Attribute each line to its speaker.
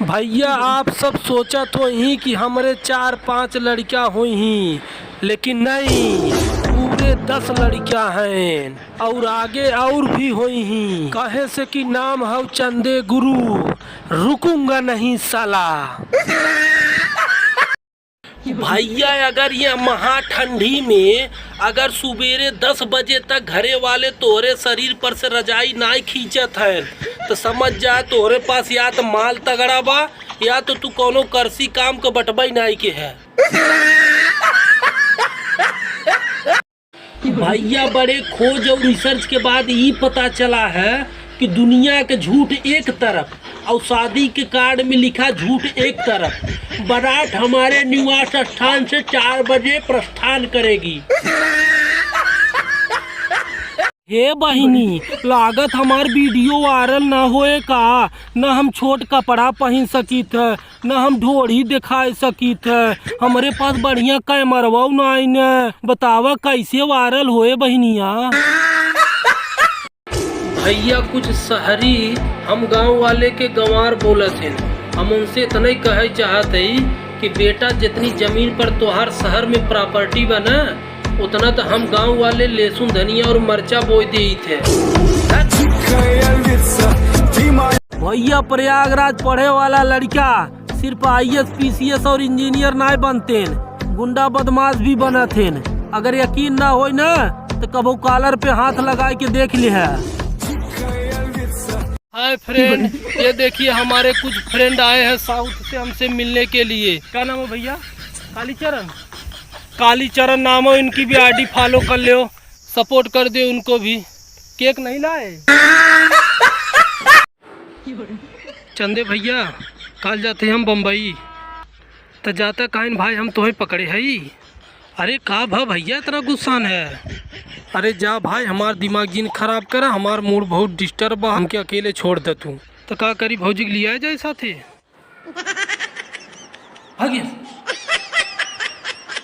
Speaker 1: भैया आप सब सोचा तो ही कि हमारे 4-5 लड़कियां हुई ही, लेकिन नहीं, पूरे 10 लड़कियां हैं और आगे और भी हुई ही। कहे से कि नाम है चंदे गुरु, रुकूंगा नहीं साला। भैया अगर ये महा ठंडी में अगर सुबेरे 10 बजे तक घरे वाले तोहरे शरीर पर से रजाई ना खींचत है तो समझ जा तोहरे पास या तो माल तगड़ा बा या तो तू कोनो करसी काम को बटबई नाई के है। भैया बड़े खोज और रिसर्च के बाद ये पता चला है कि दुनिया के झूठ एक तरफ और शादी के कार्ड में लिखा झूठ एक तरफ। बारात हमारे निवास स्थान से 4 बजे प्रस्थान करेगी। हे बहिनी, लागत हमार वीडियो वायरल न होए का। न हम छोट कपड़ा पहन सकित है, न हम ढोड़ी दिखा सकित है। हमारे पास बढ़िया कैमरवा नहीं न, बतावा कैसे वायरल होए बहनिया। भैया कुछ शहरी हम गांव वाले के गंवार बोलत हैं। हम उनसे इतना ही कहे चाहते ही कि बेटा जितनी जमीन पर तोहार शहर में प्रॉपर्टी बना उतना तो हम गांव वाले लहसुन धनिया और मरचा बोई दे थे। भैया प्रयागराज पढ़े वाला लड़का सिर्फ IAS PCS और इंजीनियर ना बनते, गुंडा बदमाश भी बनते। अगर यकीन ना हो ना तो कबो कॉलर पे हाथ लगा के देख ले है। हाय फ्रेंड, ये देखिए हमारे कुछ फ्रेंड आए हैं साउथ से हमसे मिलने के लिए। क्या नाम है भैया? कालीचरण। कालीचरण नाम है, इनकी भी ID फॉलो कर लो, सपोर्ट कर दे उनको भी। केक नहीं लाए? चंदे भैया कल जाते हम बम्बई, तो जाता काइन भाई हम तुम्हें पकड़े है। अरे का भा भैया इतना गुस्सान है? अरे जा भाई, हमार दिमाग जिन खराब करा, हमार मूड बहुत डिस्टर्ब बा, हमके अकेले छोड़ दे तू। तो का करी भौजी के लिया जाए साथे। आगे